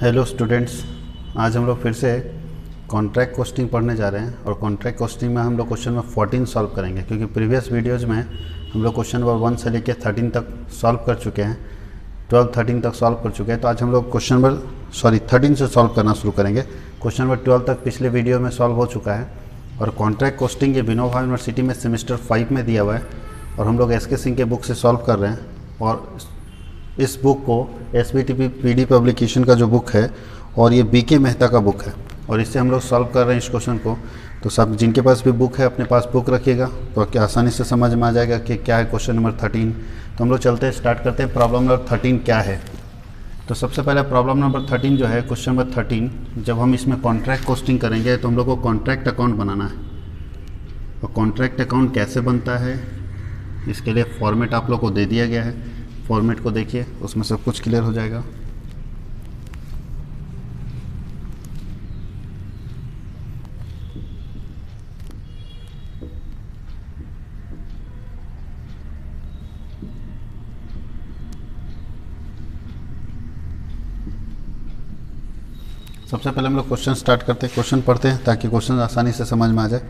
Hello students, आज हम लोग फिर से कॉन्ट्रैक्ट कोस्टिंग पढ़ने जा रहे हैं और कॉन्ट्रैक्ट कोस्टिंग में हम लोग क्वेश्चन नंबर 14 सॉल्व करेंगे, क्योंकि प्रीवियस वीडियोज़ में हम लोग क्वेश्चन नंबर 1 से लेकर 13 तक सॉल्व कर चुके हैं, 13 तक सॉल्व कर चुके हैं। तो आज हम लोग 13 से सॉल्व करना शुरू करेंगे। क्वेश्चन नंबर 12 तक पिछले वीडियो में सॉल्व हो चुका है और कॉन्ट्रैक्ट कोस्टिंग ये विनोबा यूनिवर्सिटी में सेमेस्टर 5 में दिया हुआ है और हम लोग एसके सिंह के बुक से सॉल्व कर रहे हैं। और इस बुक को SBTP PD पब्लिकेशन का जो बुक है और ये BK मेहता का बुक है और इससे हम लोग सॉल्व कर रहे हैं इस क्वेश्चन को। तो सब जिनके पास भी बुक है अपने पास बुक रखिएगा तो क्या आसानी से समझ में आ जाएगा कि क्या है क्वेश्चन नंबर 13। तो हम लोग चलते हैं, स्टार्ट करते हैं। प्रॉब्लम नंबर 13 क्या है? तो सबसे पहले प्रॉब्लम नंबर 13 जो है, क्वेश्चन नंबर 13, जब हम इसमें कॉन्ट्रैक्ट कोस्टिंग करेंगे तो हम लोग को कॉन्ट्रैक्ट अकाउंट बनाना है। और कॉन्ट्रैक्ट अकाउंट कैसे बनता है इसके लिए फॉर्मेट आप लोग को दे दिया गया है। फॉर्मेट को देखिए, उसमें सब कुछ क्लियर हो जाएगा। सबसे पहले हम लोग क्वेश्चन स्टार्ट करते हैं, क्वेश्चन पढ़ते हैं ताकि क्वेश्चन आसानी से समझ में आ जाए।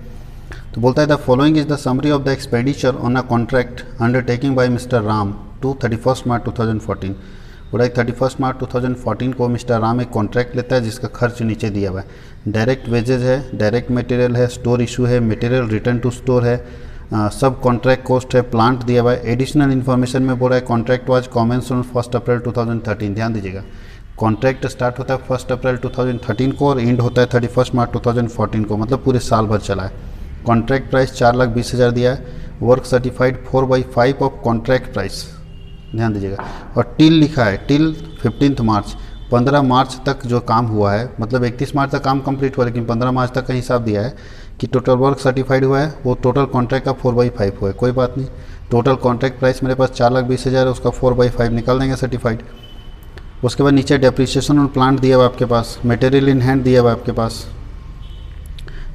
तो बोलता है the following is the summary of the expenditure on a contract undertaking by mister Ram to 31 March 2014। बोला 31 मार्च 2014 को मिस्टर राम एक कॉन्ट्रैक्ट लेता है जिसका खर्च नीचे दिया हुआ है। डायरेक्ट वेजेज है, डायरेक्ट मटेरियल है, स्टोर इशू है, मटेरियल रिटर्न टू स्टोर है, सब कॉन्ट्रैक्ट कॉस्ट है, प्लांट दिया हुआ है। एडिशनल इन्फॉर्मेशन में बोला है कॉन्ट्रैक्ट वाज कॉमेंस ऑन 1 अप्रैल 2013। ध्यान दीजिएगा, कॉन्ट्रैक्ट स्टार्ट होता है 1 अप्रैल 2013 को और एंड होता है 31 मार्च 2014 को, मतलब पूरे साल भर चला है। कॉन्ट्रैक्ट प्राइस 4,20,000 दिया है। Work certified 4/5 of contract price, ध्यान दीजिएगा। और टिल लिखा है, टिल 15 मार्च, 15 मार्च तक जो काम हुआ है, मतलब 31 मार्च तक काम कंप्लीट हुआ, लेकिन 15 मार्च तक का हिसाब दिया है कि टोटल वर्क सर्टिफाइड हुआ है, वो टोटल कॉन्ट्रैक्ट का 4/5 हुआ है। कोई बात नहीं, टोटल कॉन्ट्रैक्ट प्राइस मेरे पास 4,20,000 है, उसका 4/5 निकाल देंगे सर्टिफाइड। उसके बाद नीचे डेप्रिसिएशन और प्लांट दिया हुआ आपके पास, मटेरियल इन हैंड दिया हुआ आपके पास,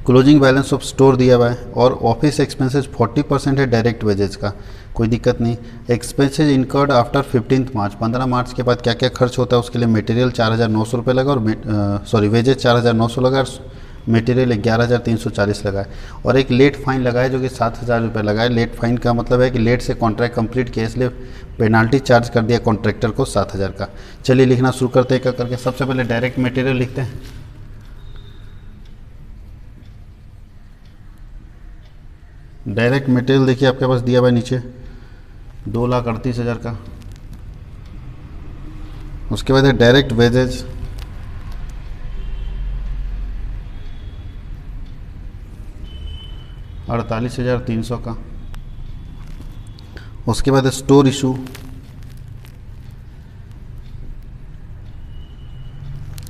क्लोजिंग बैलेंस ऑफ स्टोर दिया हुआ है और ऑफिस एक्सपेंसेस 40% है डायरेक्ट वेजेज का, कोई दिक्कत नहीं। एक्सपेंसेज इनकर्ड आफ्टर 15 मार्च, 15 मार्च के बाद क्या क्या खर्च होता है उसके लिए मटेरियल 4,900 रुपये लगा और वेजेज 4,900 लगा और मटेरियल 11,340 लगा है। और एक लेट फाइन लगा है जो कि 7,000 रुपये लगा है। लेट फाइन का मतलब है कि लेट से कॉन्ट्रैक्ट कंप्लीट किया इसलिए पेनाल्टी चार्ज कर दिया कॉन्ट्रैक्टर को 7,000 का। चलिए लिखना शुरू करते हैं क्या करके। सबसे पहले डायरेक्ट मटेरियल लिखते हैं। डायरेक्ट मटेरियल देखिए आपके पास दिया हुआ है नीचे 2,38,000 का। उसके बाद है डायरेक्ट वेजेज 48,300 का। उसके बाद है स्टोर इशू,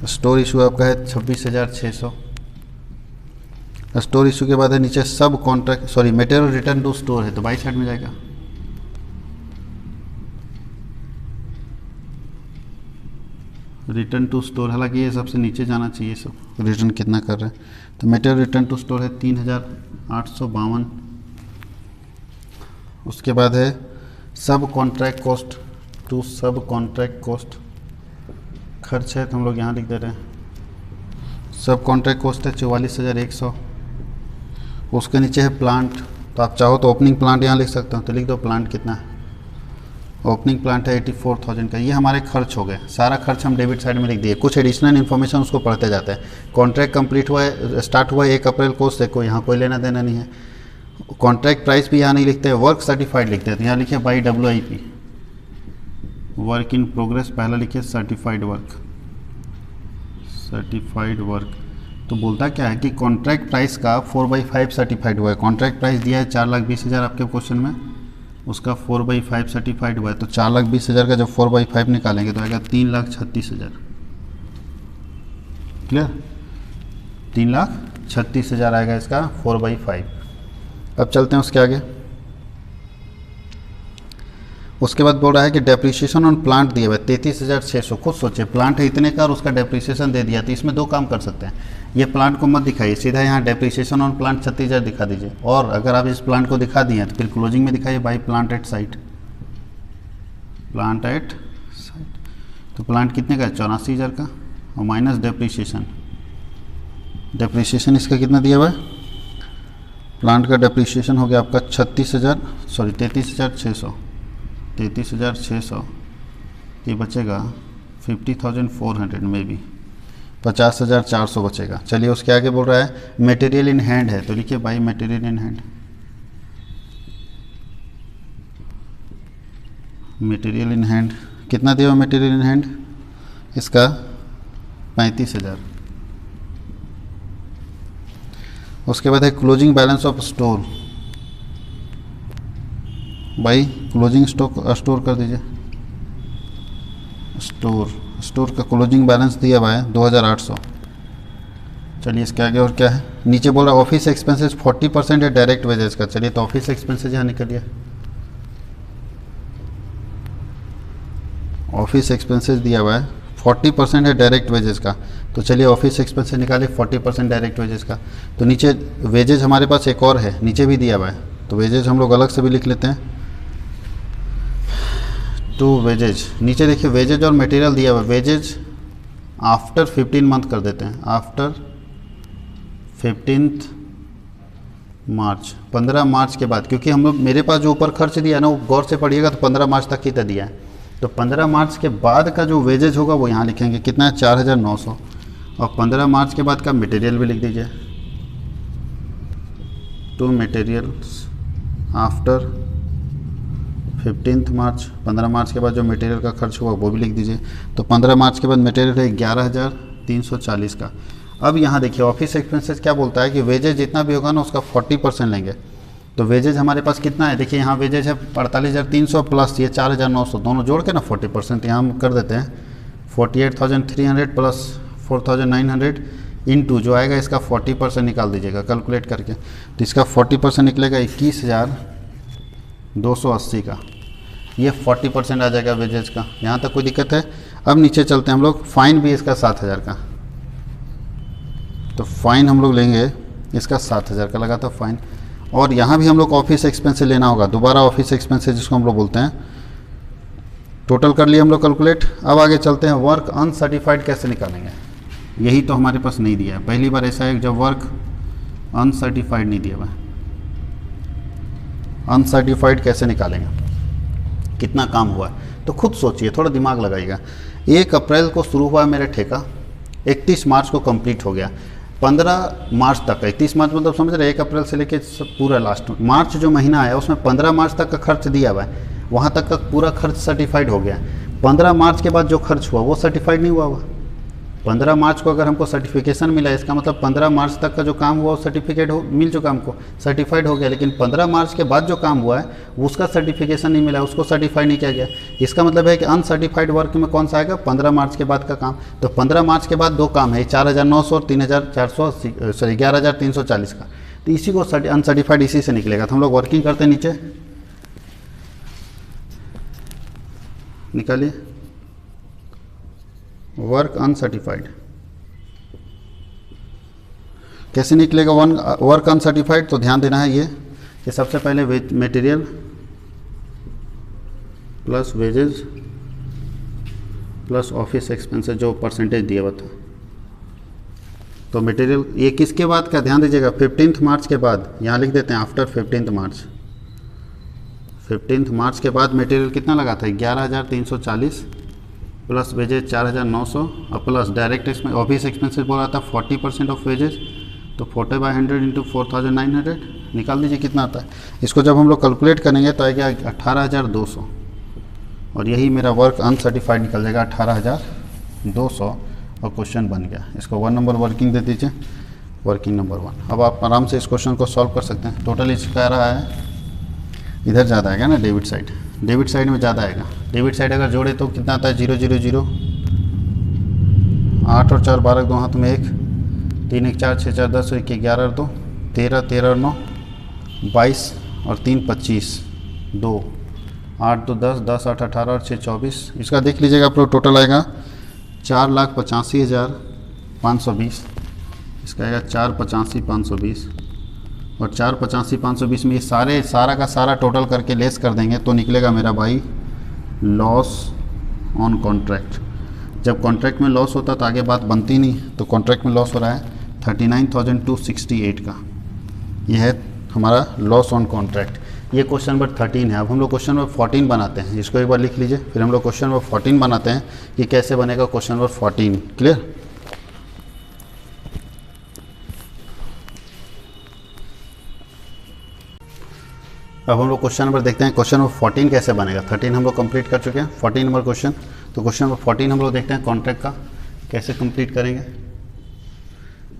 स्टोर इशू आपका है 26,600। स्टोर इशू के बाद है नीचे सब contract material return to store है तो बाई साइड में जाएगा। रिटर्न टू स्टोर, हालांकि ये सबसे नीचे जाना चाहिए, सब रिटर्न कितना कर रहे हैं। तो मटेरियल रिटर्न टू स्टोर है 3,852। उसके बाद है सब कॉन्ट्रैक्ट कॉस्ट टू सब कॉन्ट्रैक्ट कॉस्ट, खर्च है तो हम लोग यहाँ लिख दे रहे हैं। सब कॉन्ट्रैक्ट कॉस्ट है 44,100। उसके नीचे है प्लांट, तो आप चाहो तो ओपनिंग प्लांट यहाँ लिख सकते हो, तो लिख दो प्लांट कितना है। ओपनिंग प्लांट है 84,000 का। ये हमारे खर्च हो गए, सारा खर्च हम डेबिट साइड में लिख दिए। कुछ एडिशनल इन्फॉर्मेशन उसको पढ़ते जाते हैं। कॉन्ट्रैक्ट कंप्लीट हुआ है, स्टार्ट हुआ है 1 अप्रैल को, उससे कोई यहाँ कोई लेना देना नहीं है। कॉन्ट्रैक्ट प्राइस भी यहाँ नहीं लिखते हैं, वर्क सर्टिफाइड लिखते हैं, तो यहाँ लिखिए by WIP, work in progress पहला लिखिए, सर्टिफाइड वर्क। तो बोलता क्या है कि कॉन्ट्रैक्ट प्राइस का 4/5 सर्टिफाइड हुआ है। कॉन्ट्रैक्ट प्राइस दिया है 4,20,000 आपके क्वेश्चन में, उसका 4/5 सर्टिफाइड हुआ है। तो 4,20,000 का जब 4/5 निकालेंगे तो आएगा 3,36,000। क्लियर, 3,36,000 आएगा इसका 4/5। अब चलते हैं उसके आगे। उसके बाद बोल रहा है कि डेप्रिसिएशन ऑन प्लांट दिया हुआ है 33,600। खुद सोचिए, प्लांट है इतने का और उसका डेप्रिसिएशन दे दिया, तो इसमें दो काम कर सकते हैं। ये प्लांट को मत दिखाइए, सीधा यहाँ डेप्रिसिएशन ऑन प्लांट 36,000 दिखा दीजिए। और अगर आप इस प्लांट को दिखा दिए तो फिर क्लोजिंग में दिखाइए बाई प्लांट एट साइट, तो प्लांट कितने का है? 84,000 का। और माइनस डेप्रीशिएशन। डेप्रीशिएशन इसका कितना दिया हुआ है, प्लांट का डेप्रीशिएशन हो गया आपका 33,600 ये बचेगा 50,400 में भी 50,400 बचेगा। चलिए उसके आगे बोल रहा है मटेरियल इन हैंड है, तो लिखिए भाई material in hand. Material in hand कितना दिया हुआ मटेरियल इन हैंड, इसका 35,000। उसके बाद है क्लोजिंग बैलेंस ऑफ स्टोर। भाई क्लोजिंग स्टोर कर दीजिए। स्टोर का क्लोजिंग बैलेंस दिया हुआ है 2,800। चलिए इसके आगे और क्या है, नीचे बोल रहा है ऑफिस एक्सपेंसेस 40% है डायरेक्ट वेजेस का। चलिए तो ऑफिस एक्सपेंसेस यहाँ निकलिए, ऑफिस एक्सपेंसेस दिया हुआ है 40% है डायरेक्ट वेजेस का। तो चलिए ऑफिस एक्सपेंसेस निकालिए 40% डायरेक्ट वेजेस का। तो नीचे वेजेज हमारे पास एक और है, नीचे भी दिया हुआ है, तो वेजेज हम लोग अलग से भी लिख लेते हैं। टू वेजेज, नीचे देखिए वेजेज और मटेरियल दिया हुआ है। वेजेज आफ्टर 15 मंथ कर देते हैं, आफ्टर 15 मार्च, 15 मार्च के बाद, क्योंकि हम लोग मेरे पास जो ऊपर खर्च दिया है ना वो गौर से पढ़िएगा तो 15 मार्च तक ही तो दिया है। तो 15 मार्च के बाद का जो वेजेज होगा वो यहाँ लिखेंगे, कितना है 4,900, और 15 मार्च के बाद का मटेरियल भी लिख दीजिए। टू मटेरियल्स आफ्टर 15 मार्च, 15 मार्च के बाद जो मटेरियल का खर्च हुआ वो भी लिख दीजिए। तो 15 मार्च के बाद मटेरियल है 11,340 का। अब यहाँ देखिए ऑफिस एक्सपेंसेस क्या बोलता है कि वेजेज जितना भी होगा ना उसका 40% लेंगे। तो वेजेज हमारे पास कितना है, देखिए यहाँ वेजेज है 48,300 प्लस ये 4,900, दोनों जोड़ के ना 40% यहाँ हम कर देते हैं। 48,300 प्लस 4,900 इंटू जो आएगा इसका 40% निकाल दीजिएगा कैलकुलेट करके। तो इसका 40% निकलेगा 21,280 का, ये 40% आ जाएगा वेजेज का। यहाँ तक कोई दिक्कत है। अब नीचे चलते हैं हम लोग, फाइन भी इसका 7,000 का। तो फाइन हम लोग लेंगे इसका 7,000 का लगा था फाइन। और यहाँ भी हम लोग ऑफिस एक्सपेंसेस लेना होगा, दोबारा ऑफिस एक्सपेंसेस जिसको हम लोग बोलते हैं। टोटल कर लिए हम लोग कैलकुलेट। अब आगे चलते हैं, वर्क अनसर्टिफाइड कैसे निकालेंगे, यही तो हमारे पास नहीं दिया है। पहली बार ऐसा है जब वर्क अनसर्टिफाइड नहीं दिया हुआ है। अनसर्टिफाइड कैसे निकालेंगे, कितना काम हुआ है, तो खुद सोचिए, थोड़ा दिमाग लगाइएगा। 1 अप्रैल को शुरू हुआ मेरा ठेका, 31 मार्च को कंप्लीट हो गया, 15 मार्च तक, 31 मार्च मतलब समझ रहे 1 अप्रैल से लेके पूरा लास्ट मार्च जो महीना आया उसमें 15 मार्च तक का खर्च दिया हुआ है, वहाँ तक का पूरा खर्च सर्टिफाइड हो गया। 15 मार्च के बाद जो खर्च हुआ वो सर्टिफाइड नहीं हुआ हुआ। 15 मार्च को अगर हमको सर्टिफिकेशन मिला, इसका मतलब 15 मार्च तक का जो काम हुआ वो सर्टिफिकेट हो मिल चुका हमको, सर्टिफाइड हो गया। लेकिन 15 मार्च के बाद जो काम हुआ है उसका सर्टिफिकेशन नहीं मिला, उसको सर्टिफाइड नहीं किया गया। इसका मतलब है कि अनसर्टिफाइड वर्क में कौन सा आएगा, 15 मार्च के बाद का काम। तो 15 मार्च के बाद 2 काम है, 4,900 और 11,340 का। तो इसी को अनसर्टिफाइड इसी से निकलेगा। तो हम लोग वर्किंग करते हैं, नीचे निकालिए वर्क अनसर्टिफाइड कैसे निकलेगा। वर्क अनसर्टिफाइड, तो ध्यान देना है ये कि सबसे पहले material plus wages plus office expenses जो परसेंटेज दिया हुआ था। तो मटेरियल ये किसके बाद का ध्यान दीजिएगा, 15 मार्च के बाद, यहाँ लिख देते हैं आफ्टर 15 मार्च। 15 मार्च के बाद मटेरियल कितना लगा था 11,340 प्लस वेजेज 4,900 और प्लस डायरेक्ट ऑफिस एक्सपेंसेस बोला था 40% ऑफ वेजेज, तो 40/100 इंटू 4,900 निकाल दीजिए कितना आता है। इसको जब हम लोग कैलकुलेट करेंगे तो आएगा 18,200 और यही मेरा वर्क अनसर्टिफाइड निकल जाएगा 18,200 और क्वेश्चन बन गया। इसको 1 नंबर वर्किंग दे दीजिए, वर्किंग नंबर 1। अब आप आराम से इस क्वेश्चन को सॉल्व कर सकते हैं। टोटल इसका रहा है, इधर ज़्यादा आएगा ना डेबिट साइड, डेबिट साइड में ज़्यादा आएगा। डेबिट साइड अगर जोड़े तो कितना आता है 0 0 0, 8 और 4 12 2 हाथ में 1, 3 1 4 6 4 10 1 11 और 2 13 13 और 9 22 और 3 25 2 8 2 10 10 8 18 और 6 24। इसका देख लीजिएगा आप लोग, टोटल आएगा 4,85,520। इसका आएगा 4,85,520 और 4,85,520 में ये सारा का सारा टोटल करके लेस कर देंगे तो निकलेगा मेरा भाई लॉस ऑन कॉन्ट्रैक्ट। जब कॉन्ट्रैक्ट में लॉस होता तो आगे बात बनती नहीं, तो कॉन्ट्रैक्ट में लॉस हो रहा है 39,268 का, यह है हमारा लॉस ऑन कॉन्ट्रैक्ट। ये क्वेश्चन नंबर 13 है। अब हम लोग क्वेश्चन नंबर 14 बनाते हैं, इसको एक बार लिख लीजिए, फिर हम लोग क्वेश्चन नंबर 14 बनाते हैं कि कैसे बनेगा क्वेश्चन नंबर 14। क्लियर? अब हम लोग क्वेश्चन नंबर देखते हैं, क्वेश्चन नंबर 14 कैसे बनेगा। 13 हम लोग कंप्लीट कर चुके हैं, 14 नंबर क्वेश्चन। तो क्वेश्चन नंबर 14 हम लोग देखते हैं कॉन्ट्रैक्ट का कैसे कंप्लीट करेंगे।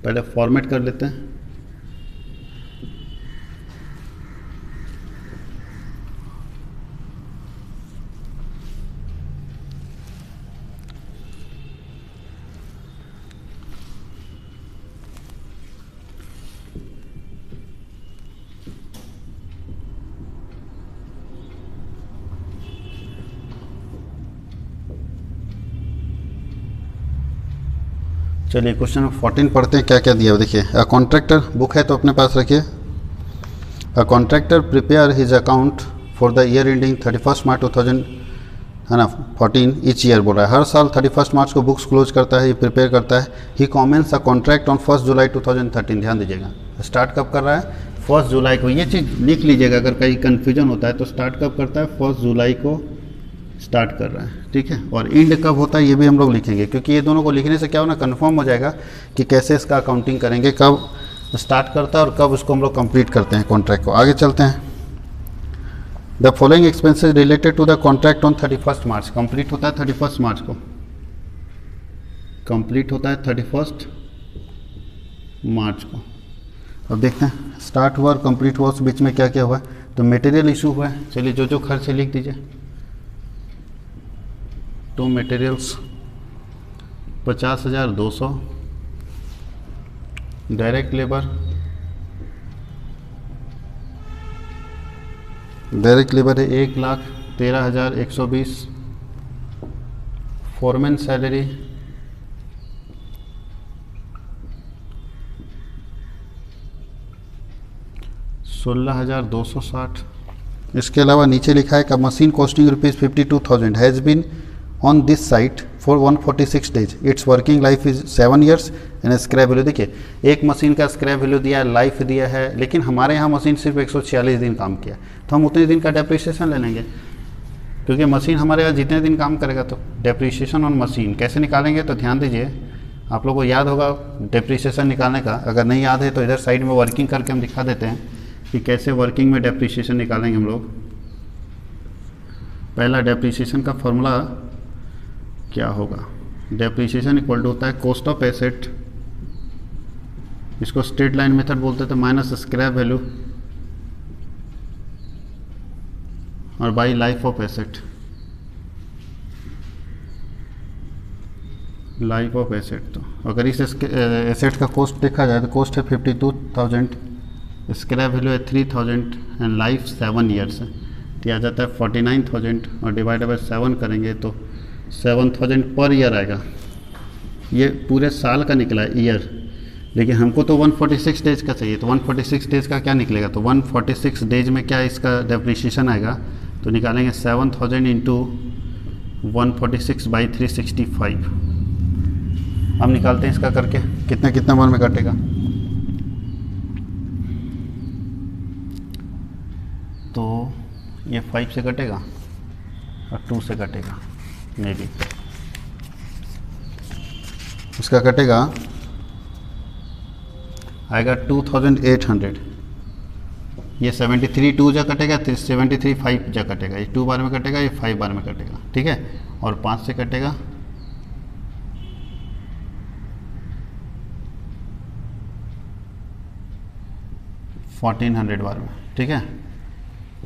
पहले फॉर्मेट कर लेते हैं। चलिए क्वेश्चन नंबर 14 पढ़ते हैं, क्या क्या दिया है देखिए। अ कॉन्ट्रैक्टर, बुक है तो अपने पास रखिए। A contractor prepare his account for the year ending 31 मार्च 2000 है ना 14 ईच ईयर बोल रहा है। हर साल 31 मार्च को बुक्स क्लोज करता है, ये प्रिपेयर करता है। ही कॉमेंस अ कॉन्ट्रैक्ट ऑन 1 जुलाई 2013। ध्यान दीजिएगा, स्टार्ट कब कर रहा है? 1 जुलाई को। ये चीज़ लिख लीजिएगा, अगर कहीं कन्फ्यूजन होता है तो स्टार्ट कब करता है? 1 जुलाई को स्टार्ट कर रहा है, ठीक है। और एंड कब होता है ये भी हम लोग लिखेंगे, क्योंकि ये दोनों को लिखने से क्या होना कंफर्म हो जाएगा कि कैसे इसका अकाउंटिंग करेंगे, कब स्टार्ट करता है और कब उसको हम लोग कंप्लीट करते हैं कॉन्ट्रैक्ट को। आगे चलते हैं। The following expenses related to the contract on 31 March. Complete होता है 31 मार्च को, कंप्लीट होता है 31 मार्च को। अब देखते हैं स्टार्ट हुआ और कंप्लीट हुआ, उस बीच में क्या क्या हुआ है। तो मटेरियल इशू हुआ है, चलिए जो जो खर्च है लिख दीजिए। To materials 50,200, direct labour 1,13,120, foreman salary 16,260। इसके अलावा नीचे लिखा है का machine costing ₹52,000 has been on this site for 146 days, its working life is 7 years and scrap value. देखिए एक मशीन का स्क्रैप वैल्यू दिया है, लाइफ दिया है, लेकिन हमारे यहाँ मशीन सिर्फ 146 दिन काम किया, तो हम उतने दिन का डेप्रिसिएशन ले लेंगे, क्योंकि मशीन हमारे यहाँ जितने दिन काम करेगा। तो डेप्रिसिएशन ऑन मशीन कैसे निकालेंगे, तो ध्यान दीजिए, आप लोगों को याद होगा डेप्रिसिएशन निकालने का। अगर नहीं याद है तो इधर साइड में वर्किंग करके हम दिखा देते हैं कि कैसे वर्किंग में डेप्रिसिएशन निकालेंगे हम लोग। पहला डेप्रिसिएशन का फॉर्मूला क्या होगा? डेप्रिसिएशन इक्वल टू होता है कॉस्ट ऑफ एसेट, इसको स्ट्रेट लाइन मेथड बोलते थे, माइनस स्क्रैप वैल्यू और by life of asset. Life of asset, तो अगर इस एसेट का कॉस्ट देखा जाए तो कॉस्ट है 52,000, स्क्रैप वैल्यू है 3,000 एंड लाइफ 7 years है, तो आ जाता है 49,000 और डिवाइड बाय 7 करेंगे तो 7,000 पर ईयर आएगा। ये पूरे साल का निकला है ईयर, लेकिन हमको तो 146 डेज का चाहिए, तो 146 डेज का क्या निकलेगा? तो 146 डेज में क्या इसका डेप्रिसिएशन आएगा, तो निकालेंगे 7,000 इंटू 146 बाई 365। हम निकालते हैं इसका करके कितने कितने बार में कटेगा। तो ये 5 से कटेगा और 2 से कटेगा, मे बी इसका कटेगा, आएगा 2,800। ये 73 2 जा कटेगा, 73 5 जा कटेगा, ये 2 बार में कटेगा, ये 5 बार में कटेगा, ठीक है। और 5 से कटेगा 1,400 बार में, ठीक है।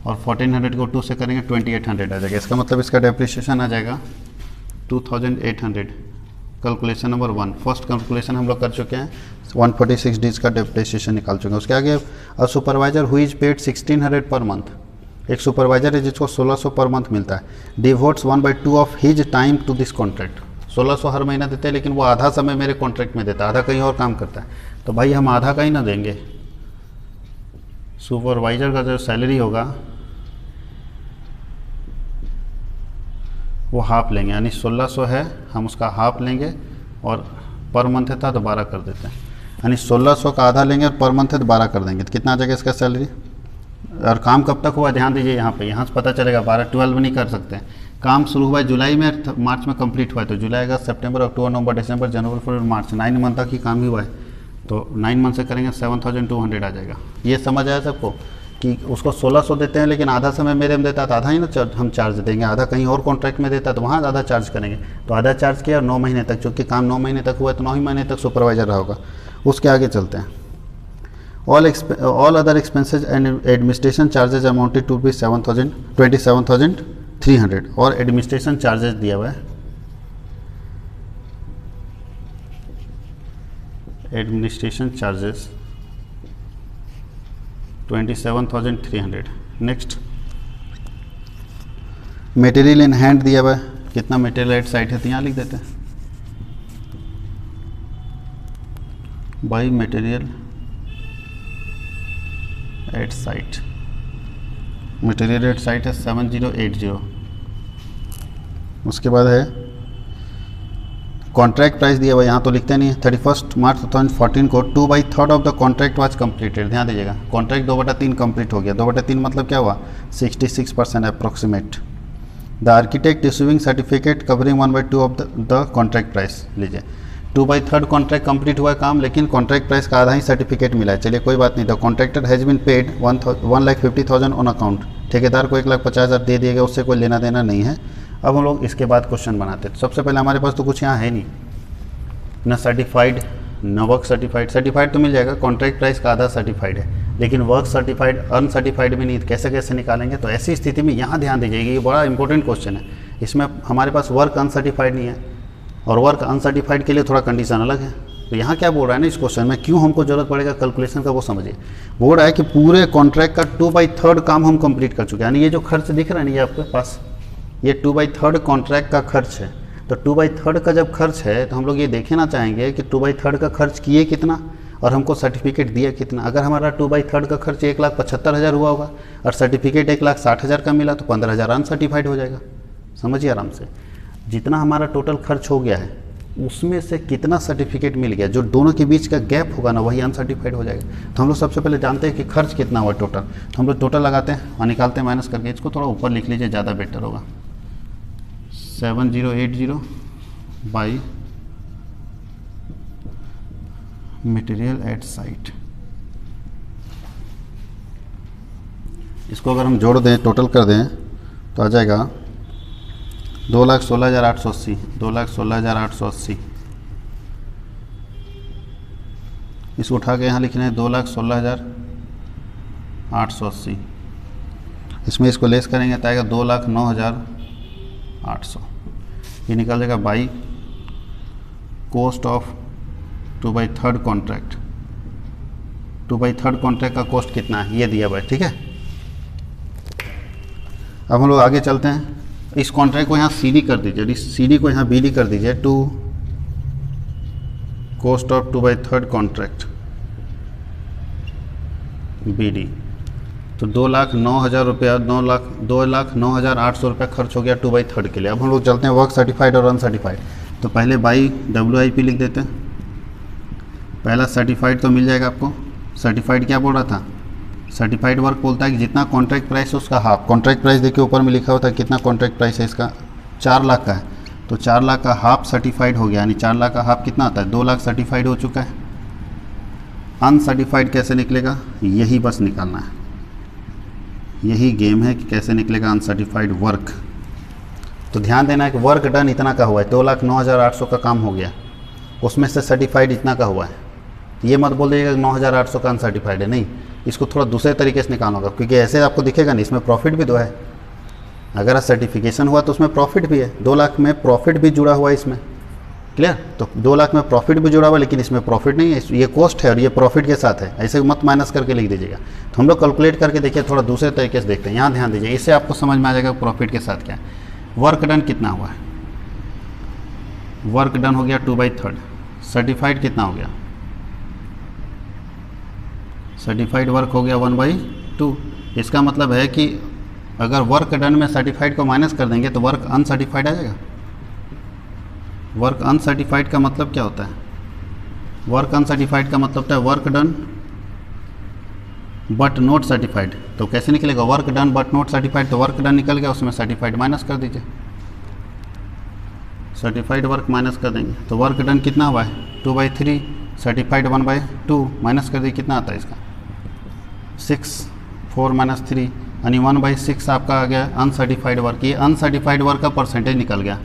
और 1,400 को 2 से करेंगे 2,800 आ जाएगा। इसका मतलब इसका डेप्रिसिएशन आ जाएगा 2,800। कैलकुलेशन नंबर 1, फर्स्ट कैलकुलेशन हम लोग कर चुके हैं, 146 डेज का डेप्रिसिएशन निकाल चुके हैं। उसके आगे a supervisor who is paid 1,600 per month, एक सुपरवाइजर है जिसको 1,600 पर मंथ मिलता है, devotes 1/2 of his time to this contract. 1,600 हर महीना देते हैं, लेकिन वो आधा समय मेरे कॉन्ट्रैक्ट में देता है, आधा कहीं और काम करता है, तो भाई हम आधा का ही ना देंगे। सुपरवाइजर का जो सैलरी होगा वो हाफ लेंगे, यानी 1600 है, हम उसका हाफ लेंगे और पर मंथ था तो 12 कर देते हैं, यानी 1600 का आधा लेंगे और पर मंथ है तो 12 कर देंगे। तो कितना आ जाएगा इसका सैलरी? और काम कब तक हुआ ध्यान दीजिए यहाँ पे, यहाँ से पता चलेगा 12 नहीं कर सकते हैं। काम शुरू हुआ है जुलाई में, मार्च में कंप्लीट हुआ है, तो जुलाई अगस्त सितंबर अक्टूबर नवंबर दिसंबर जनवरी फरवरी मार्च 9 मंथ तक ही काम ही हुआ है, तो 9 मंथ से करेंगे 7200 आ जाएगा। ये समझ आया सबको कि उसको 1600 देते हैं लेकिन आधा समय मेरे में देता है तो आधा ही ना हम चार्ज देंगे, आधा कहीं और कॉन्ट्रैक्ट में देता है तो वहाँ आधा चार्ज करेंगे। तो आधा चार्ज किया और 9 महीने तक, चूँकि काम 9 महीने तक हुआ है तो 9 ही महीने तक सुपरवाइजर रहा होगा। उसके आगे चलते हैं। All other expenses and administration charges amounted to be 27,300 और एडमिनिस्ट्रेशन चार्जेज दिया हुआ है, administration charges 27,300। Next, material in hand दिया हुआ है, कितना मटेरियल एट साइट है तो यहाँ लिख देते हैं by material at site. Material at site है 7080। उसके बाद है कॉन्ट्रैक्ट प्राइस दिया हुआ, यहाँ तो लिखते नहीं है। 31 मार्च 2014 को 2/3 of the contract was completed. ध्यान दीजिएगा, कॉन्ट्रैक्ट 2/3 कंप्लीट हो गया। 2/3 मतलब क्या हुआ? 66% approximate. The architect issuing certificate covering 1/2 of the contract price. लीजिए 2/3 कॉन्ट्रैक्ट कंप्लीट हुआ है काम, लेकिन कॉन्ट्रैक्ट प्राइस का आधा ही सर्टिफिकेट मिला है। चलिए कोई बात नहीं, the contractor has been paid 1,50,000 on account. ठेकेदार को 1,50,000 दे दिया गया, उससे कोई लेना देना नहीं है। अब हम लोग इसके बाद क्वेश्चन बनाते हैं। सबसे पहले हमारे पास तो कुछ यहाँ है नहीं, ना सर्टिफाइड ना वर्क सर्टिफाइड। सर्टिफाइड तो मिल जाएगा, कॉन्ट्रैक्ट प्राइस का आधा सर्टिफाइड है, लेकिन वर्क सर्टिफाइड अनसर्टिफाइड भी नहीं, कैसे कैसे निकालेंगे? तो ऐसी स्थिति में यहाँ ध्यान दीजिएगा, ये बड़ा इंपॉर्टेंट क्वेश्चन है। इसमें हमारे पास वर्क अनसर्टिफाइड नहीं है और वर्क अनसर्टिफाइड के लिए थोड़ा कंडीशन अलग है। तो यहाँ क्या बोल रहा है ना इस क्वेश्चन में, क्यों हमको जरूरत पड़ेगा कैलकुलेशन का वो समझिए। बोल रहा है कि पूरे कॉन्ट्रैक्ट का 2/3 काम हम कंप्लीट कर चुके हैं, यानी ये जो खर्च दिख रहा है ना ये आपके पास, ये 2/3 कॉन्ट्रैक्ट का खर्च है। तो 2/3 का जब खर्च है तो हम लोग ये देखना चाहेंगे कि 2/3 का खर्च किए कितना और हमको सर्टिफिकेट दिया कितना। अगर हमारा 2/3 का खर्च 1,75,000 हुआ होगा और सर्टिफिकेट 1,60,000 का मिला तो 15,000 अनसर्टिफाइड हो जाएगा। समझिए आराम से, जितना हमारा टोटल खर्च हो गया है उसमें से कितना सर्टिफिकेट मिल गया, जो दोनों के बीच का गैप होगा ना वही अनसर्टिफाइड हो जाएगा। तो हम लोग सबसे पहले जानते हैं कि खर्च कितना हुआ टोटल, तो हम लोग टोटल लगाते हैं और निकालते हैं माइनस करके। इसको थोड़ा ऊपर लिख लीजिए, ज़्यादा बेटर होगा। 7080 बाई मटेरियल एट साइट। इसको अगर हम जोड़ दें, टोटल कर दें तो आ जाएगा 2,16,880। 2,16,880 इसको उठा के यहाँ लिखना है 2,16,880। इसमें इसको लेस करेंगे तो आएगा 2,09,800। ये निकल जाएगा by cost of 2/3 contract. 2/3 contract का कॉस्ट कितना है ये दिया हुआ है, ठीक है। अब हम लोग आगे चलते हैं। इस कॉन्ट्रैक्ट को यहाँ CD कर दीजिए, इस CD को यहाँ BD कर दीजिए, to cost of 2/3 contract BD। तो 2,09,000 रुपया, 2,09,800 रुपया खर्च हो गया 2/3 के लिए। अब हम लोग चलते हैं वर्क सर्टिफाइड और अनसर्टिफाइड। तो पहले बाई WIP लिख देते हैं। पहला सर्टिफाइड तो मिल जाएगा आपको। सर्टिफाइड क्या बोल रहा था? सर्टिफाइड वर्क बोलता है कि जितना कॉन्ट्रैक्ट प्राइस है उसका हाफ। कॉन्ट्रैक्ट प्राइस देखिए ऊपर में लिखा होता है कितना कॉन्ट्रैक्ट प्राइस है इसका, 4 लाख का है, तो 4 लाख का हाफ सर्टिफाइड हो गया, यानी 4 लाख का हाफ कितना आता है? 2 लाख सर्टिफाइड हो चुका है। अनसर्टिफाइड कैसे निकलेगा, यही बस निकालना है, यही गेम है कि कैसे निकलेगा अनसर्टिफाइड वर्क। तो ध्यान देना है कि वर्क डन इतना का हुआ है, 2,09,800 का काम हो गया, उसमें से सर्टिफाइड इतना का हुआ है। ये मत बोल दीजिएगा 9,800 का अनसर्टिफाइड है, नहीं, इसको थोड़ा दूसरे तरीके से निकालना होगा, क्योंकि ऐसे आपको दिखेगा नहीं, इसमें प्रॉफिट भी तो है। अगर सर्टिफिकेशन हुआ तो उसमें प्रॉफिट भी है, 2 लाख में प्रॉफिट भी जुड़ा हुआ है इसमें, क्लियर। तो 2 लाख में प्रॉफिट भी जुड़ा हुआ है, लेकिन इसमें प्रॉफिट नहीं है, ये कॉस्ट है और ये प्रॉफिट के साथ है, ऐसे मत माइनस करके लिख दीजिएगा। तो हम लोग कैलकुलेट करके देखिए, थोड़ा दूसरे तरीके से देखते हैं। यहाँ ध्यान दीजिए, इससे आपको समझ में आ जाएगा प्रॉफिट के साथ क्या है। वर्क डन कितना हुआ है? वर्क डन हो गया 2/3। सर्टिफाइड कितना हो गया? सर्टिफाइड वर्क हो गया 1/2। इसका मतलब है कि अगर वर्क डन में सर्टिफाइड को माइनस कर देंगे तो वर्क अनसर्टिफाइड आ जाएगा। वर्क अनसर्टिफाइड का मतलब क्या होता है? वर्क अनसर्टिफाइड का मतलब होता है work done but not certified. तो कैसे निकलेगा? Work done but not certified, तो वर्क डन निकल गया, उसमें सर्टिफाइड माइनस कर दीजिए, सर्टिफाइड वर्क माइनस कर देंगे। तो वर्क डन कितना हुआ है? 2/3, सर्टिफाइड 1/2 माइनस कर दीजिए, कितना आता है इसका? 6, 4 - 3 यानी 1/6 आपका आ गया अनसर्टिफाइड वर्क। ये अनसर्टिफाइड वर्क का परसेंटेज निकल गया,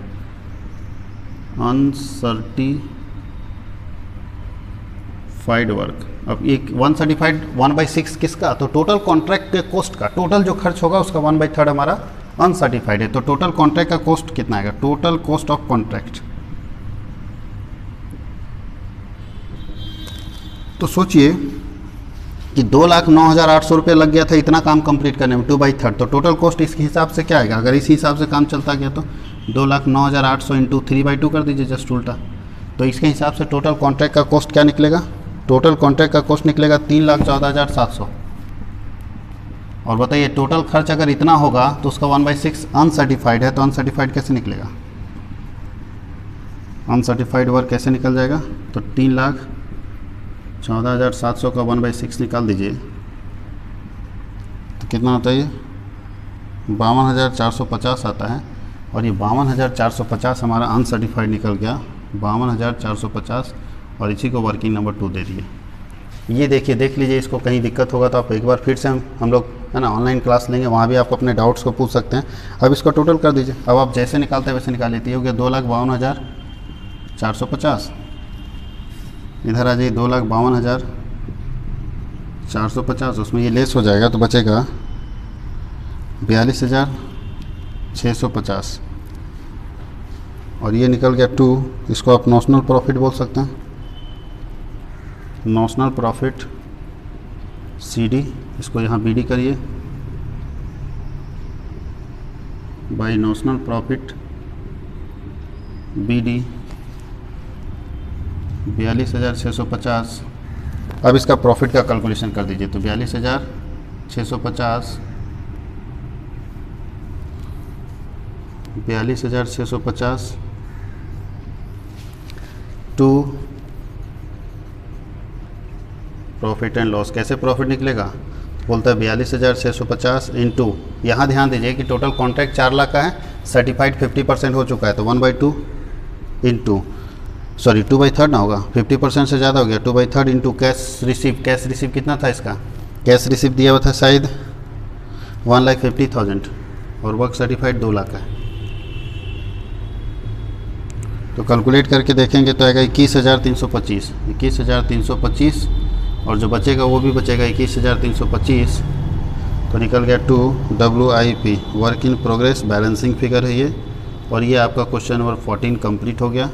अनसर्टिफाइड वर्क। अब एक 1सर्टिफाइड 1/6 किसका? तो टोटल कॉन्ट्रैक्ट के कॉस्ट का, टोटल जो खर्च होगा उसका 1/3 हमारा अनसर्टिफाइड है। तो टोटल कॉन्ट्रैक्ट का कॉस्ट कितना आएगा? Total cost of contract. तो सोचिए कि 2,09,800 रुपये लग गया था इतना काम कंप्लीट करने में 2/3। तो टोटल कॉस्ट इसके हिसाब से क्या आएगा? अगर इसी हिसाब से काम चलता गया तो 2,09,800 इंटू 3/2 कर दीजिए, जस्ट उल्टा। तो इसके हिसाब से टोटल कॉन्ट्रैक्ट का कॉस्ट क्या निकलेगा? टोटल कॉन्ट्रैक्ट का कॉस्ट निकलेगा 3,14,700। और बताइए टोटल खर्च अगर इतना होगा तो उसका 1/6 अनसर्टिफाइड है, तो अनसर्टिफाइड कैसे निकलेगा? अनसर्टिफाइड वर्क कैसे निकल जाएगा? तो 3,14,700 का 1/6 निकाल दीजिए, तो कितना आता है? ये 52,450 आता है। और ये 52,450 हमारा अनसर्टिफाइड निकल गया, 52,450, और इसी को वर्किंग नंबर 2 दे दिए। ये देखिए, देख लीजिए, इसको कहीं दिक्कत होगा तो आप एक बार फिर से हम लोग है ना ऑनलाइन क्लास लेंगे, वहाँ भी आप अपने डाउट्स को पूछ सकते हैं। अब इसको टोटल कर दीजिए। अब आप जैसे निकालते हैं वैसे निकाल लेती हो गया 2,52,450। इधर आ जाइए 2,52,450, उसमें ये लेस हो जाएगा तो बचेगा 42,650। और ये निकल गया 2, इसको आप नॉशनल प्रॉफिट बोल सकते हैं, नॉशनल प्रॉफिट CD, इसको यहाँ BD करिए, बाय नॉशनल प्रॉफिट BD 42,650। अब इसका प्रॉफिट का कैलकुलेशन कर दीजिए, तो 42,650 42,650 टू प्रॉफिट एंड लॉस। कैसे प्रॉफिट निकलेगा? बोलता है 42,650 इंटू, यहाँ ध्यान दीजिए कि टोटल कॉन्ट्रैक्ट 4 लाख का है, सर्टिफाइड 50% हो चुका है, तो 1/2 इंटू 2/3 ना होगा, 50% से ज़्यादा हो गया, 2/3 into cash receive. Cash receive कितना था इसका? कैश रिसीव दिया हुआ था शायद 1,50,000 और वर्क सर्टिफाइड 2 लाख है। तो कैलकुलेट करके देखेंगे तो आएगा 21,325, 21,325, और जो बचेगा वो भी बचेगा 21,325। तो निकल गया 2 WIP, work in progress balancing figure है ये। और ये आपका क्वेश्चन नंबर 14 कंप्लीट हो गया।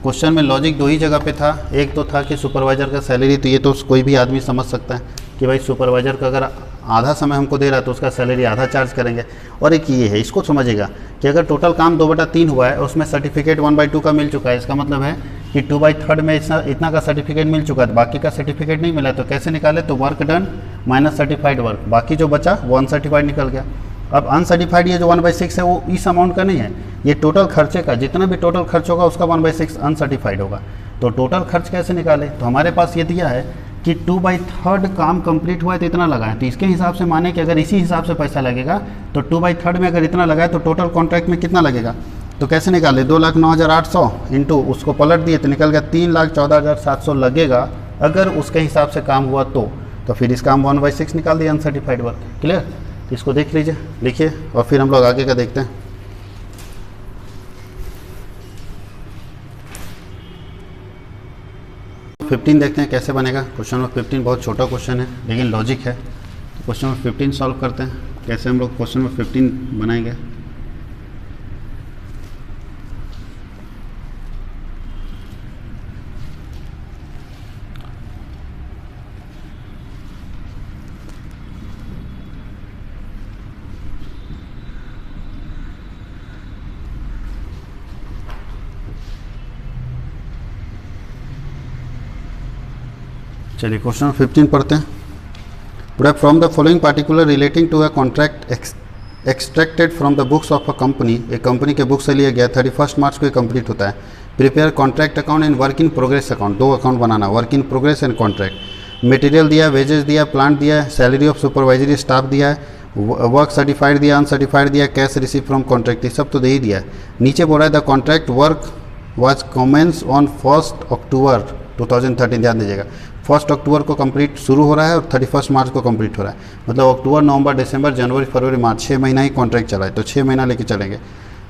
क्वेश्चन में लॉजिक 2 ही जगह पे था। एक तो था कि सुपरवाइज़र का सैलरी, तो ये तो कोई भी आदमी समझ सकता है कि भाई सुपरवाइज़र का अगर आधा समय हमको दे रहा है तो उसका सैलरी आधा चार्ज करेंगे। और एक ये है, इसको समझिएगा कि अगर टोटल काम 2/3 हुआ है, उसमें सर्टिफिकेट 1/2 का मिल चुका है, इसका मतलब है कि 2/3 में इतना का सर्टिफिकेट मिल चुका है, बाकी का सर्टिफिकेट नहीं मिला। तो कैसे निकाले? तो work done minus certified work, बाकी जो बचा वो अनसर्टिफाइड निकल गया। अब अनसर्टिफाइड ये जो 1/6 है वो इस अमाउंट का नहीं है, ये टोटल खर्चे का, जितना भी टोटल खर्च होगा उसका 1/6 अनसर्टिफाइड होगा। तो टोटल खर्च कैसे निकाले? तो हमारे पास ये दिया है कि 2/3 काम कंप्लीट हुआ है तो इतना लगा है, तो इसके हिसाब से माने कि अगर इसी हिसाब से पैसा लगेगा तो 2/3 में अगर इतना लगा है तो टोटल कॉन्ट्रैक्ट में कितना लगेगा? तो कैसे निकाले? 2,09,800 इंटू उसको पलट दिए तो निकल गया 3,14,700 लगेगा अगर उसके हिसाब से काम हुआ तो फिर इसका हम 1/6 निकाल दिए अनसर्टिफाइड वर्क। क्लियर? इसको देख लीजिए, लिखिए, और फिर हम लोग आगे का देखते हैं। तो 15 देखते हैं कैसे बनेगा। क्वेश्चन नंबर 15 बहुत छोटा क्वेश्चन है लेकिन लॉजिक है। तो क्वेश्चन नंबर 15 सॉल्व करते हैं। कैसे हम लोग क्वेश्चन नंबर 15 बनाएंगे? चलिए क्वेश्चन 15 पढ़ते हैं। From the following particular relating to a contract extracted from the books of a company, एक कंपनी के बुक से लिया गया, 31 मार्च को कंप्लीट होता है। Prepare contract account and work in progress account, दो अकाउंट बनाना, work in progress and contract. Material दिया, वेजेस दिया, प्लांट दिया, सैलरी ऑफ सुपरवाइजरी स्टाफ दिया है, वर्क सर्टिफाइड दिया, अनसर्टिफाइड दिया, कैश रिसीव फ्रॉम कॉन्ट्रैक्ट, ये सब तो दे ही दिया है। नीचे बोल रहा है the contract work was commenced on 1 October 2013, ध्यान दीजिएगा 1 अक्टूबर को कंप्लीट शुरू हो रहा है और 31 मार्च को कंप्लीट हो रहा है, मतलब अक्टूबर, नवंबर, दिसंबर, जनवरी, फरवरी, मार्च, 6 महीना ही कॉन्ट्रैक्ट चला है, तो 6 महीना लेके चलेंगे।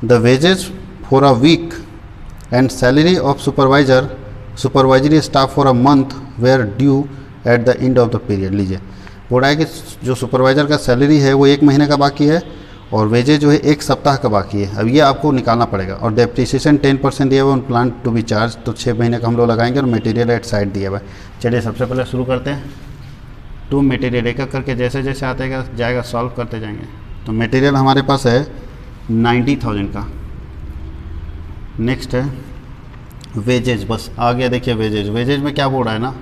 The wages for a week and salary of supervisory staff for a month were due at the end of the period. लीजिए बोल रहा है कि जो सुपरवाइजर का सैलरी है वो 1 महीने का बाकी है और वेजेज जो है 1 सप्ताह का बाकी है। अब ये आपको निकालना पड़ेगा। और डेप्रिसिएशन 10% दिया हुआ, प्लांट टू बी चार्ज, तो 6 महीने का हम लोग लगाएंगे और मटेरियल एट साइड दिया हुआ है। चलिए सबसे पहले शुरू करते हैं। टू मटेरियल एक एक करके जैसे जैसे आते जाएगा सॉल्व करते जाएंगे। तो मटेरियल हमारे पास है 90,000 का। नेक्स्ट है वेजेज, बस आ गया। देखिए वेजेज में क्या बोल रहा है ना,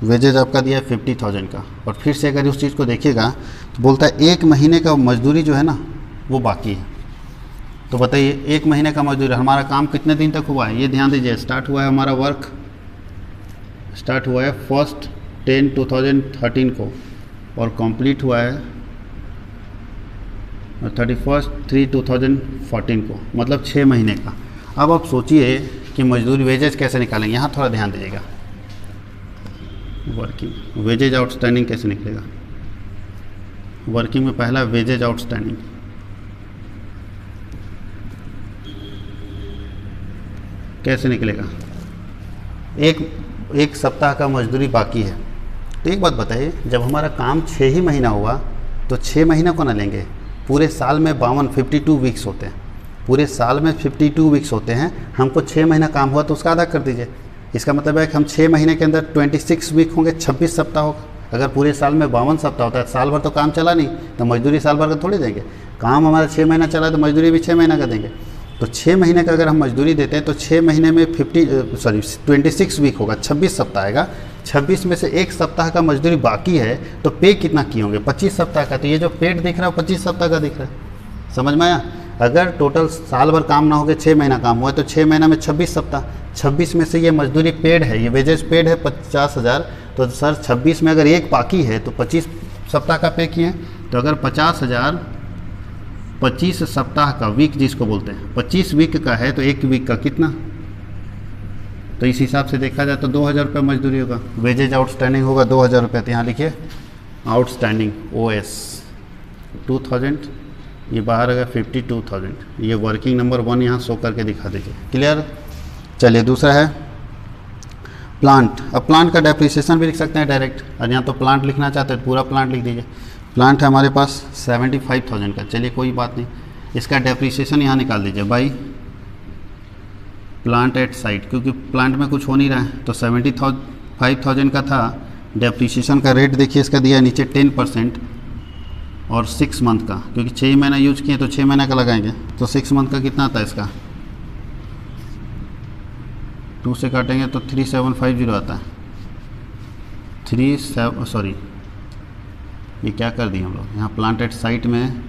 वेजेज आपका दिया है 50,000 का। और फिर से अगर उस चीज़ को देखिएगा तो बोलता है 1 महीने का मजदूरी जो है ना वो बाकी है। तो बताइए 1 महीने का मजदूरी, हमारा काम कितने दिन तक हुआ है ये ध्यान दीजिए। स्टार्ट हुआ है हमारा वर्क, स्टार्ट हुआ है 1/10/2013 को और कंप्लीट हुआ है 31/3/2014 को, मतलब 6 महीने का। अब आप सोचिए कि मजदूरी वेजेज कैसे निकालेंगे, यहाँ थोड़ा ध्यान दीजिएगा। वर्किंग वेजेज आउटस्टैंडिंग कैसे निकलेगा, वर्किंग में पहला वेजेज आउटस्टैंडिंग, कैसे निकलेगा। एक सप्ताह का मजदूरी बाकी है। तो एक बात बताइए, जब हमारा काम 6 ही महीना हुआ तो 6 महीना को ना लेंगे, पूरे साल में 52 वीक्स होते हैं, पूरे साल में 52 वीक्स होते हैं। हमको 6 महीना काम हुआ तो उसका आधा कर दीजिए। इसका मतलब है कि हम 6 महीने के अंदर 26 वीक होंगे, 26 सप्ताह होगा। अगर पूरे साल में 52 सप्ताह होता है, साल भर तो काम चला नहीं, तो मजदूरी साल भर का थोड़ी देंगे। काम हमारा 6 महीना चला तो मजदूरी भी 6 महीना का देंगे। तो 6 महीने का अगर हम मजदूरी देते हैं तो 6 महीने में 26 वीक होगा, 26 सप्ताह आएगा। 26 में से 1 सप्ताह का मजदूरी बाकी है तो पे कितना किए होंगे, 25 सप्ताह का। तो ये जो पेड दिख रहा है 25 सप्ताह का दिख रहा है, समझ में आया। अगर टोटल साल भर काम ना हो गया, 6 महीना काम हुआ है तो 6 महीना में 26 सप्ताह, 26 में से ये मजदूरी पेड है, ये वेजेस पेड है 50,000। तो सर 26 में अगर 1 बाकी है तो 25 सप्ताह का पे किए। तो अगर 50,000 25 सप्ताह का, वीक जिसको बोलते हैं, 25 वीक का है तो 1 वीक का कितना, तो इस हिसाब से देखा जाए तो 2,000 रुपये मजदूरी होगा। वेजेज आउटस्टैंडिंग होगा 2,000 रुपये। तो यहाँ लिखिए आउटस्टैंडिंग OS 2,000, ये बाहर अगर 52,000, ये वर्किंग नंबर 1 यहाँ शो करके दिखा दीजिए। क्लियर। चलिए दूसरा है प्लांट। अब प्लांट का डेप्रिसिएशन भी लिख सकते हैं डायरेक्ट, और यहाँ तो प्लांट लिखना चाहते हैं पूरा प्लांट लिख दीजिए। प्लांट है हमारे पास 75,000 का। चलिए कोई बात नहीं, इसका डेप्रिसिएशन यहाँ निकाल दीजिए बाई प्लांट एट साइट, क्योंकि प्लांट में कुछ हो नहीं रहा है। तो 75,000 का था, डेप्रिसिएशन का रेट देखिए इसका दिया है नीचे 10% और 6 मंथ का, क्योंकि 6 महीना यूज किए तो 6 महीना का लगाएंगे। तो 6 मंथ का कितना आता है इसका, 2 से काटेंगे तो 3750 आता है। ये क्या कर दिए हम लोग यहाँ प्लांट एट साइट में।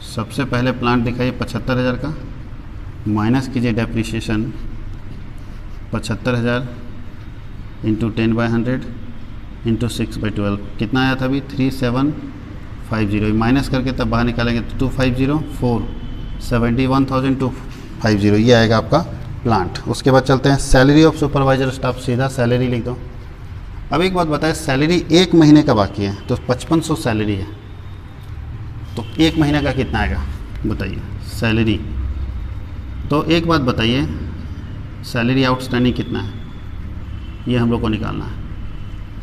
सबसे पहले प्लांट दिखाइए 75,000 का, माइनस कीजिए डेप्रिसिएशन 75,000 इंटू 10/100 इंटू 6/12, कितना आया था अभी 3750, माइनस करके तब बाहर निकालेंगे तो 250 71,250, ये आएगा आपका प्लांट। उसके बाद चलते हैं सैलरी ऑफ सुपरवाइजर स्टाफ, सीधा सैलरी लिख दो। अब एक बात बताएं, सैलरी 1 महीने का बाकी है तो 5500 सैलरी है, तो 1 महीने का कितना आएगा बताइए सैलरी। तो एक बात बताइए, सैलरी आउटस्टैंडिंग कितना है ये हम लोग को निकालना है।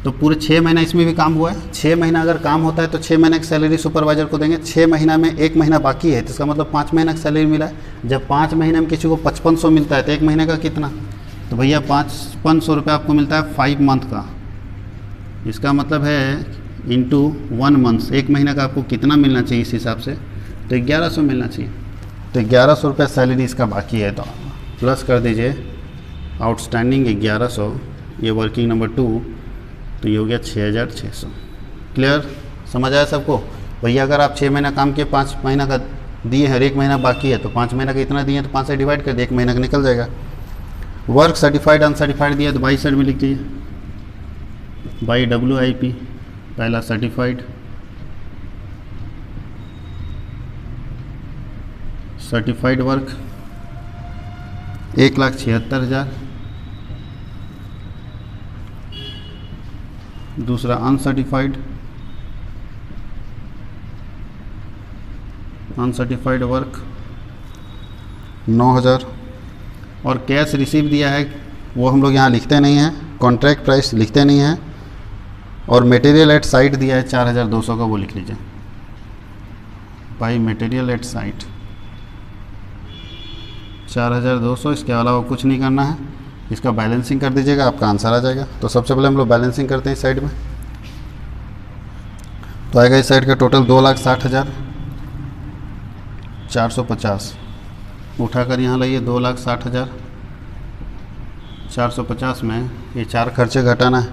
तो पूरे 6 महीना इसमें भी काम हुआ है। 6 महीना अगर काम होता है तो 6 महीने की सैलरी सुपरवाइजर को देंगे। 6 महीना में 1 महीना बाकी है तो इसका मतलब 5 महीना की सैलरी मिला है। जब 5 महीने में किसी को 5500 मिलता है तो 1 महीने का कितना, तो भैया 500 रुपये आपको मिलता है 5 मंथ का। इसका मतलब है इंटू 1 मंथ, 1 महीना का आपको कितना मिलना चाहिए इस हिसाब से, तो 1100 मिलना चाहिए। तो 1100 रुपये सैलरी इसका बाकी है, तो प्लस कर दीजिए आउटस्टैंडिंग 1100, ये वर्किंग नंबर 2, तो ये हो गया 6,600। क्लियर, समझ आया सबको। भैया अगर आप 6 महीना काम किए, 5 महीना का दिए हैं और 1 महीना बाकी है, तो 5 महीना का इतना दिए हैं तो 5 से डिवाइड कर दिए, 1 महीना का निकल जाएगा। वर्क सर्टिफाइड अनसर्टिफाइड दिया तो बाई साइड में लिख दीजिए, बाई WIP पहला सर्टिफाइड, सर्टिफाइड वर्क 1,76,000, दूसरा अनसर्टिफाइड वर्क 9,000, और कैश रिसीव दिया है वो हम लोग यहाँ लिखते नहीं हैं, कॉन्ट्रैक्ट प्राइस लिखते नहीं हैं, और मटेरियल एट साइट दिया है 4,200 का, वो लिख लीजिए बाई मटेरियल एट साइट 4,200। इसके अलावा कुछ नहीं करना है, इसका बैलेंसिंग कर दीजिएगा, आपका आंसर आ जाएगा। तो सबसे पहले हम लोग बैलेंसिंग करते हैं इस साइड में, तो आएगा इस साइड का टोटल 2,60,450, उठाकर यहाँ लाइए 2,60,450 में ये 4 खर्चे घटाना है,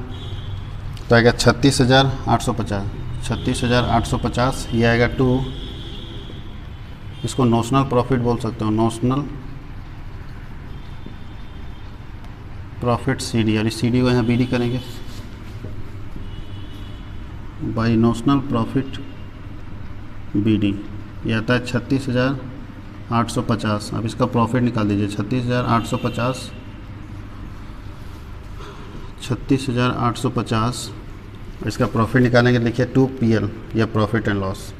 तो आएगा 36,850, 36,850, ये आएगा 2, इसको नोशनल प्रॉफिट बोल सकते हो, नोशनल प्रॉफिट CD, और इस CD को यहाँ BD करेंगे बाई नोशनल प्रॉफिट BD, ये आता है 36,850। अब इसका प्रॉफिट निकाल दीजिए, 36,850, इसका प्रॉफिट निकालेंगे, लिखिए 2PL या profit and loss,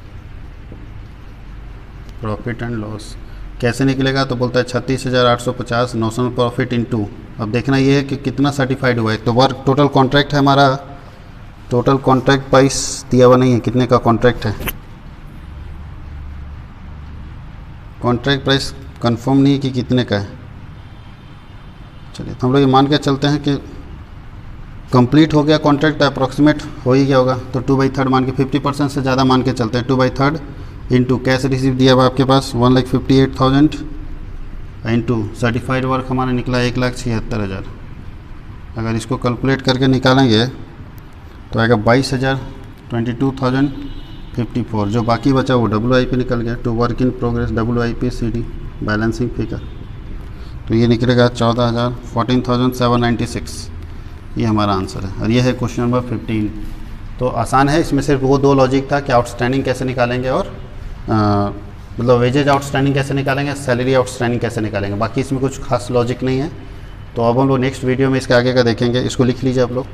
profit and loss कैसे निकलेगा, तो बोलता है 36,850 नोशनल प्रॉफिट इनटू, अब देखना ये है कि कितना सर्टिफाइड हुआ है। तो वर्क टोटल कॉन्ट्रैक्ट है हमारा, टोटल कॉन्ट्रैक्ट प्राइस दिया हुआ नहीं है, कितने का कॉन्ट्रैक्ट है, कॉन्ट्रैक्ट प्राइस कंफर्म नहीं है कि कितने का है। चलिए तो हम लोग ये मान के चलते हैं कि कंप्लीट हो गया कॉन्ट्रैक्ट, अप्रॉक्सीमेट हो ही गया होगा, तो 2/3 मान के 50% से ज़्यादा मान के चलते हैं, 2/3 इंटू कैश रिसीव दिया हुआ आपके पास 1,58,000 इंटू सर्टिफाइड वर्क हमारा निकला 1,76,000। अगर इसको कैलकुलेट करके निकालेंगे तो आएगा 22,054, जो बाकी बचा वो WIP निकल गया, to work in progress WIP CD balancing figure, तो ये निकलेगा 14,796, ये हमारा आंसर है। और ये है क्वेश्चन नंबर 15। तो आसान है, इसमें सिर्फ वो 2 लॉजिक था कि आउटस्टैंडिंग कैसे निकालेंगे और मतलब वेजेज आउटस्टैंडिंग कैसे निकालेंगे, सैलरी आउटस्टैंडिंग कैसे निकालेंगे, बाकी इसमें कुछ खास लॉजिक नहीं है। तो अब हम लोग नेक्स्ट वीडियो में इसके आगे का देखेंगे, इसको लिख लीजिए आप लोग।